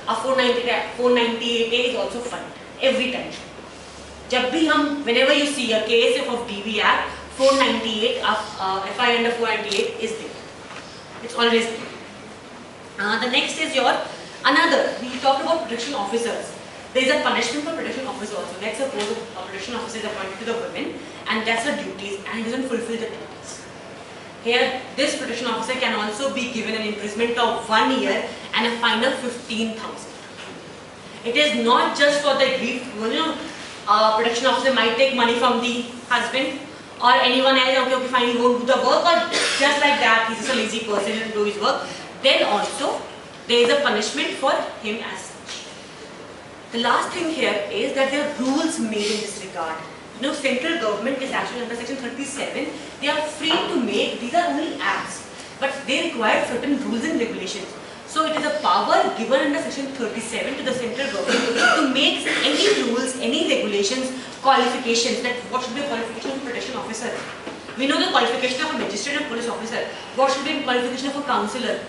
A 498A is also filed every time. जब भी हम, whenever you see a case of DV Act, 498, FI under 498 is there. It's always there. The next is your we talked about protection officers. There is a punishment for protection officer also. Let's suppose a protection officer is appointed to the women and that's her duties and he doesn't fulfill the duties. Here, this protection officer can also be given an imprisonment of 1 year and a fine of 15,000. It is not just for the grief, protection officer might take money from the husband or anyone else, okay, fine, he won't do the work, or just like that, he's just a lazy person, he doesn't do his work. Then also, there is a punishment for him as such. The last thing here is that there are rules made in this regard. Central government is actually under section 37, they are free to make, these are only acts, but they require certain rules and regulations. So it is a power given under section 37 to the central government to make any rules, any regulations, qualifications, that what should be a qualification of a protection officer. We know the qualification of a magistrate and police officer, what should be the qualification of a counsellor,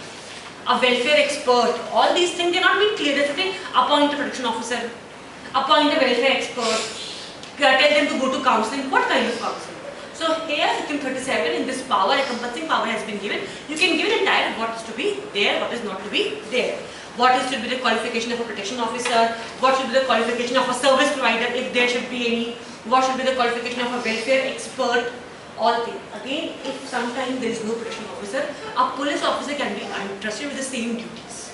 a welfare expert, all these things, they are not being clear. They say appoint a protection officer, appoint a welfare expert, tell them to go to counselling. What kind of counselling? So here section 37, in this power, encompassing power has been given. You can give an entire what is to be there, what is not to be there. What is to be the qualification of a protection officer, what should be the qualification of a service provider if there should be any, what should be the qualification of a welfare expert, all things. Again, if sometimes there is no protection officer, a police officer can be entrusted with the same duties.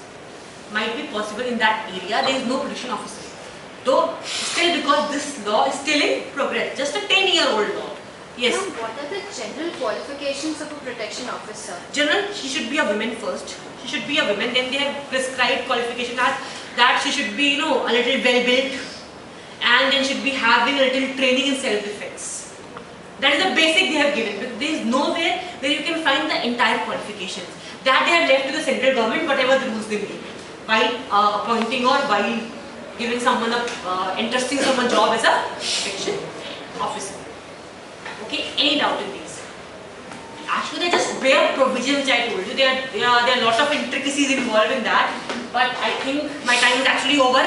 Might be possible in that area, there is no protection officer. Though, still because this law is still in progress, just a 10-year-old law. Yes. Ma'am, what are the general qualifications of a protection officer? General, she should be a woman first. She should be a woman. Then they have prescribed qualification as that she should be, a little well built, and then should be having a little training in self-defense. That is the basic they have given. But there is nowhere where you can find the entire qualifications. That they have left to the central government, whatever the rules they make, while appointing or while giving someone entrusting someone a job as a protection officer. Okay, any doubt in these? Actually, they're just bare provisions I told you. There are a lot of intricacies involved in that. But I think my time is actually over.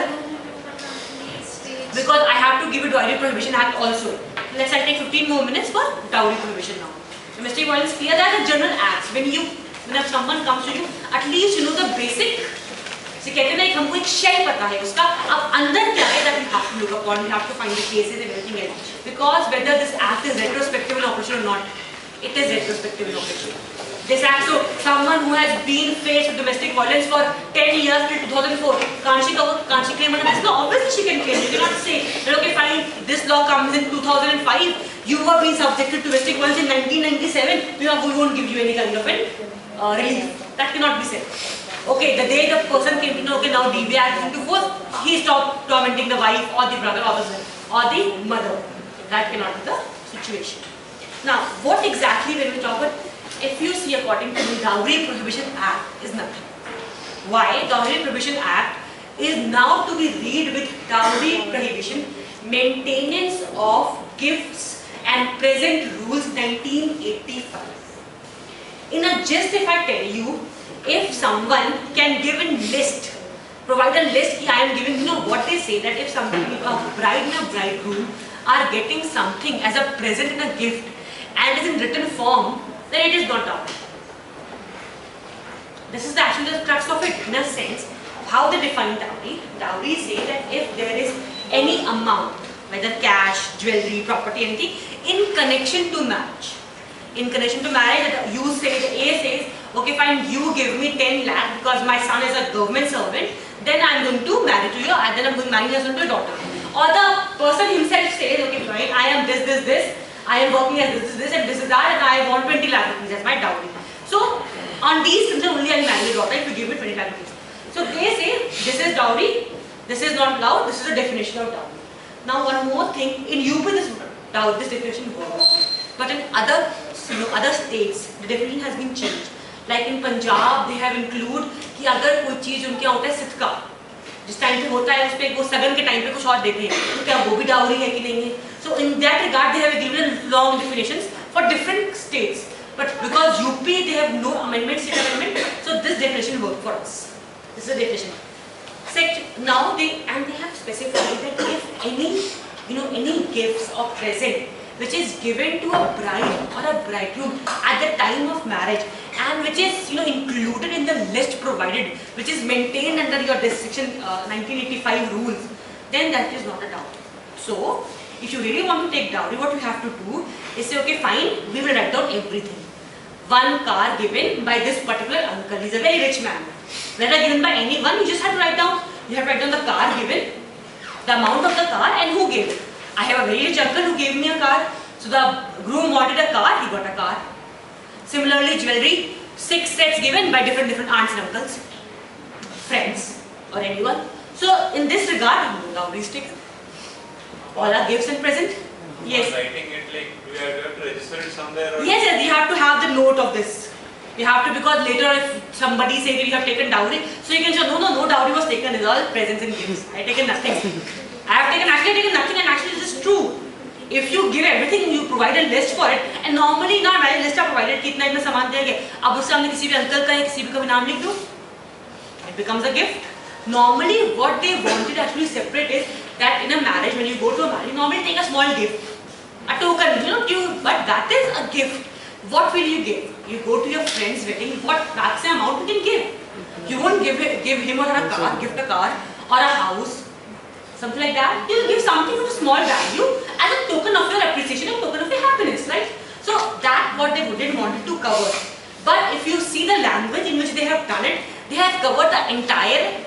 Because I have to give a Dowry Prohibition Act also. I'll take 15 more minutes for Dowry Prohibition now. Domestic violence, clear that the general acts. When someone comes to you, at least you know the basic. So कहते हैं ना हमको एक shell पता है उसका अब अंदर क्या है that we have to look upon, we have to find the cases and everything else. Because whether this act is retrospective in operation or not, it is retrospective in operation. This act, so someone who has been faced with domestic violence for 10 years till 2004, can't she claim under this law? Obviously she can claim. You cannot say that okay fine, this law comes in 2005, you were being subjected to domestic violence in 1997, we won't give you any kind of relief. That cannot be said. Okay, the day the person came to know, okay, now DV Act into force, he stopped tormenting the wife or the brother or the mother. That cannot be the situation. Now, what exactly when we talk about, if you see according to the Dowry Prohibition Act is nothing. Why? Dowry Prohibition Act is now to be read with Dowry Prohibition, Maintenance of Gifts and Present Rules 1985. In a gist, if I tell you, if someone can give a list, provide a list, I am giving, what they say that if somebody, a bride and a bridegroom are getting something as a present and a gift and is in written form, then it is not dowry. This is actually the crux of it in a sense of how they define dowry. Dowry say that if there is any amount, whether cash, jewelry, property, anything, in connection to marriage. In connection to marriage, you say, the A says, okay fine, you give me 10 lakh because my son is a government servant, then I am going to marry to you and then I am going to marry your son to a daughter. Or the person himself says, okay fine, I am this, I am working as this and this is that and I want 20 lakh rupees as my dowry. So, on these conditions only I will marry your daughter if you give me 20 lakh rupees. So they say, this is dowry, this is not allowed, this is the definition of dowry. Now one more thing, in UP this definition works. But in other states, the definition has been changed. Like in Punjab, they have included कि अगर कोई चीज उनके यहाँ होता है Sitka, जिस time पे होता है उस पे वो सगन के टाइम पे कुछ और देते हैं, तो क्या वो भी डाउरी है कि नहीं है? So in that regard, they have given long definitions for different states. But because UP, they have no amendment, state amendment, so this definition works for us. This is the definition. Now they have specified that if any gifts or present which is given to a bride or a bridegroom at the time of marriage and which is included in the list provided, which is maintained under your section 1985 rules, then that is not a dowry. So if you really want to take dowry, what you have to do is say, okay, fine, we will write down everything. One car given by this particular uncle, he's a very rich man. Whether given by anyone, you just have to write down. You have to write down the car given, the amount of the car, and who gave it. I have a very rich uncle who gave me a car. So the groom wanted a car, he got a car. Similarly, jewelry, 6 sets given by different aunts and uncles, friends, or anyone. So in this regard, no dowry is taken. All are gifts and present. Yes. Writing it like, do you have to register it somewhere? Or Yes, you have to have the note of this. You have to, because later if somebody says that you have taken dowry, so you can say, no dowry was taken, it's all presents and gifts. I have taken nothing. I have taken nothing, and actually this is true. If you give everything, you provide a list for it, and normally in our marriage list are provided कि इतना इतना सामान देंगे. अब उससे हमने किसी भी अंकल का या किसी भी का नाम लिख दो, it becomes a gift. Normally what they wanted actually separate is that in a marriage, when you go to a marriage, normally take a small gift, a token, but that is a gift. What will you give? You go to your friend's wedding, what maximum amount you can give? You won't give him or her a car, gift a car or a house, something like that. You will give something of a small value as a token of your appreciation, a token of your happiness, right? So that's what they didn't want to cover. But if you see the language in which they have done it, they have covered the entire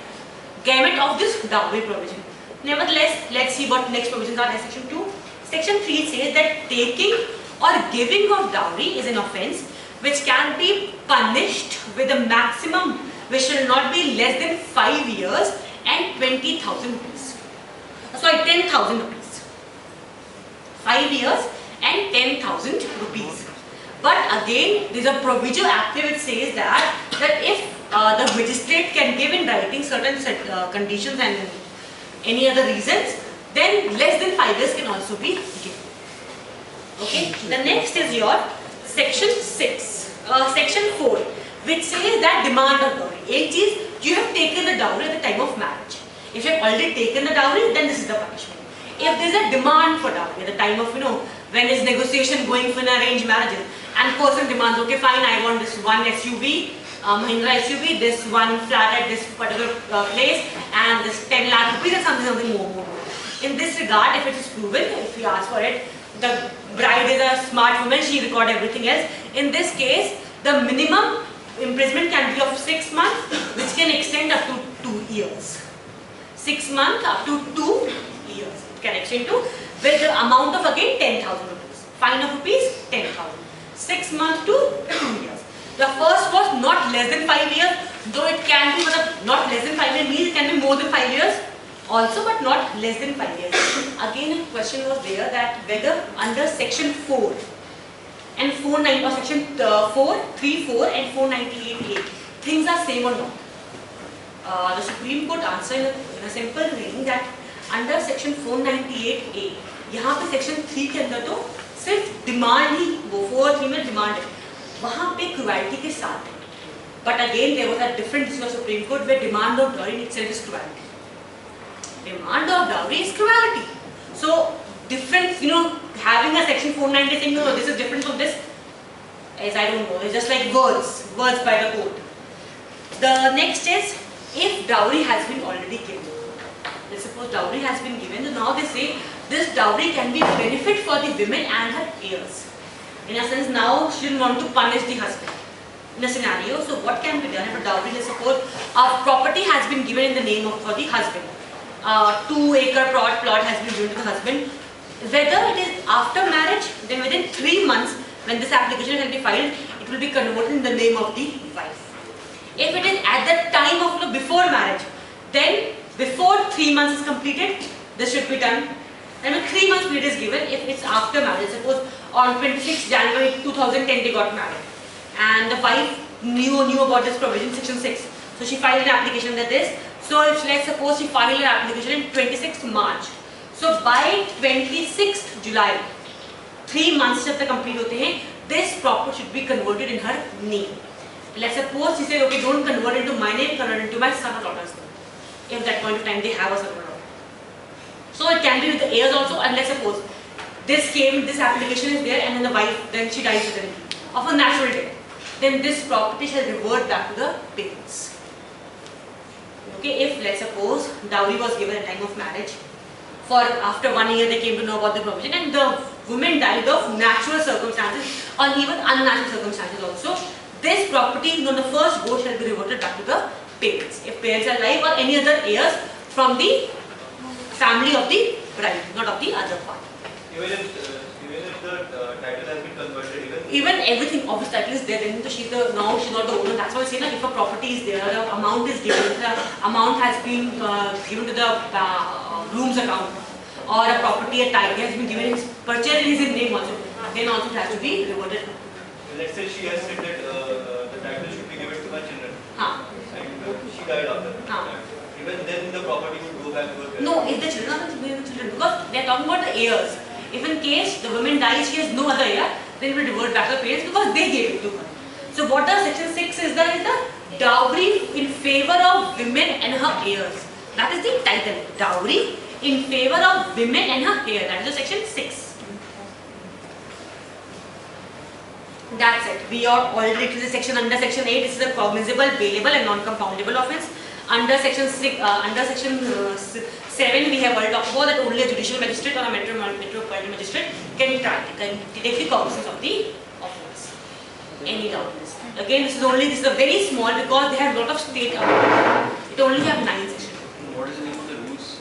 gamut of this dowry provision. Nevertheless, let's see what next provisions are in section 2. Section 3 says that taking or giving of dowry is an offence which can be punished with a maximum which shall not be less than 5 years and 20,000 rupees. Sorry, 10,000 rupees. 5 years and 10,000 rupees. But again, there is a proviso active which says that if the magistrate can give in writing certain conditions and any other reasons, then less than 5 years can also be given. Okay. The next is your section 4, which says that demand of dowry. एक चीज, you have taken the dowry at the time of marriage. If you have already taken the dowry, then this is the punishment. If there is a demand for dowry at the time of when there is negotiation going for an arranged marriage, and person demands, okay, fine, I want this one SUV, Mahindra SUV, this one flat at this particular place, and this 10 lakh rupees and something more. In this regard, if it is proven, if we ask for it, the bride is a smart woman, she record everything else. In this case, the minimum imprisonment can be of 6 months, which can extend up to 2 years. 6 months up to 2 years it can extend to, with the amount of again 10,000 rupees. Fine of rupees 10,000. 6 months to 2 years. The first was not less than 5 years, though it can be not less than 5 years means it can be more than 5 years also, but not less than 5 years. Again, a question was there that whether under section 4 and 490 or section 434 and 498A things are same or not. The Supreme Court answered in a simple reading that under section 498A, यहाँ पे section 3 के अंदर तो सिर्फ demand ही, वो 4 में demand है, वहाँ पे क्रुएल्टी के साथ है. But again, there was a different decision of Supreme Court where demand of dowry in itself is cruelty. Demand of dowry is cruelty. So difference, having a section 490 saying no, this is different from this, as I don't know, it's just like words by the court. The next is if dowry has been already given. Let's suppose dowry has been given, so now they say this dowry can be benefit for the women and her heirs. In a sense, now she didn't want to punish the husband. In a scenario, so what can be done if a dowry, let's suppose a property has been given in the name of for the husband. 2-acre plot has been given to the husband. Whether it is after marriage, then within 3 months, when this application will be filed, it will be converted in the name of the wife. If it is at the time of before marriage, then before 3 months is completed, this should be done. And when 3 months period is given, if it's after marriage, suppose on 26 January 2010 they got married, and the wife knew about this provision, section 6. So she filed an application under this. So if let's suppose she filed an application in 26th March. So by 26th July, 3 months जब तक complete होते हैं, this property should be converted in her name. Let's suppose she said, okay, don't convert into my name, convert into my son or daughter's name. if that point of time they have a survivor. So it can be with the heirs also, and let's suppose this application is there, and then the wife, then she dies suddenly of a natural death. Then this property shall revert back to the parents. Okay, if let's suppose dowry was given at time of marriage, for after 1 year they came to know about the provision, and the woman died of natural circumstances or even unnatural circumstances also, this property on the first go shall be reverted back to the parents, if parents are alive, or any other heirs from the family of the bride, not of the other part. Even if the title has been converted, even everything of his title is there, then she's now she's not the owner. That's why I say that if a property is there, the amount is given, the amount has been given to the groom's account, or a property, a title has been given, purchased in his name also, then also it has to be reverted. Let's say she has said that the title should be given to my children, and she died after. Even then the property would go back to her parents. No, if the children are the children, because they are talking about the heirs. If in case the woman dies, she has no other heir, then it will revert back to her parents because they gave it to her. So what the section 6 is the dowry in favor of women and her heirs. That is the title. Dowry in favor of women and her heirs. That is the section 6. That's it. We are already to the section under section 8. This is a cognizable, bailable and non-compoundable offence. Under section 7, we have already talked about that only a judicial magistrate or a metropolitan magistrate can take the cognizance of the offence. Any doubt in this? Again, this is a very small because they have a lot of state amendment. It only have 9 sections. What is the name of the rules?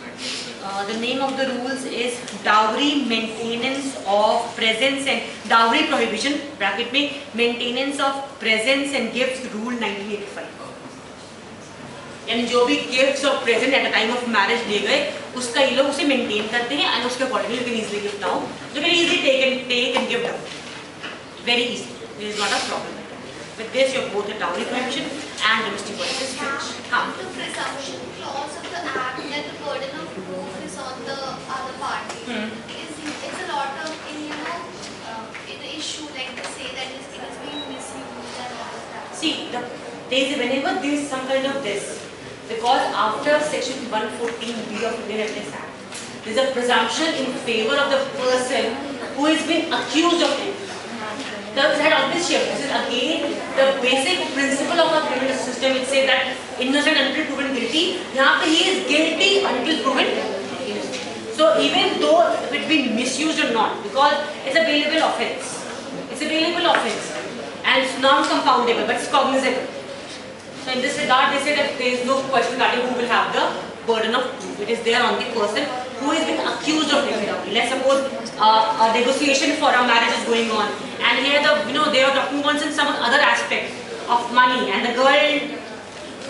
The name of the rules is Dowry Maintenance of Presents and Dowry Prohibition bracket में Maintenance of Presents and Gifts Rule 1985. यानी जो भी gifts और present at the time of marriage दिए गए उसका ये लोग उसे मेंटेन करते हैं एंड उसके accordingly you can easily gift now you can easily take and give down very easy this is not a problem with this you have both the dowry prohibition and domestic violence is finished. The presumption clause of the act that the burden of proof is on the other party it's a lot of in the issue like they say that it is being misused and all of that. See, whenever there is some kind of this, because after section 114B of Indian Evidence Act, there is a presumption in favor of the person who is being accused of it. That always shift. This is again the basic principle of our criminal system. It says that innocent until proven guilty. यहाँ पे he is guilty until proven innocent. So even though if it be misused or not, because it's a bailable offence. It's a bailable offence and it's non-compoundable, but it's cognizable. So in this regard, they say that there is no question regarding who will have the burden of proof. It is there on the person who is being accused of taking dowry. Let's suppose a negotiation for a marriage is going on, and here they are talking about some other aspect of money, and the girl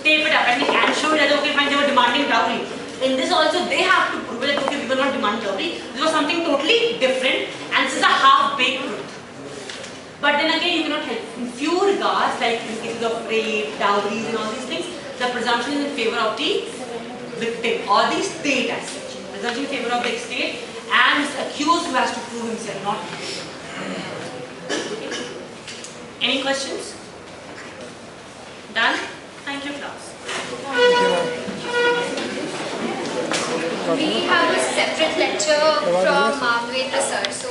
tape it up and they can show it that okay fine they were demanding dowry. In this also they have to prove that okay we were not demanding dowry. This was something totally different, and this is a half-baked truth. But then again, you cannot help. In few regards, like in cases of rape, dowries and all these things, the presumption is in favor of the victim or the state as such. Presumption in favor of the state and the accused who has to prove himself, not the victim. Okay. Any questions? Done? Thank you, class. We have a separate lecture from Manwendra sir. So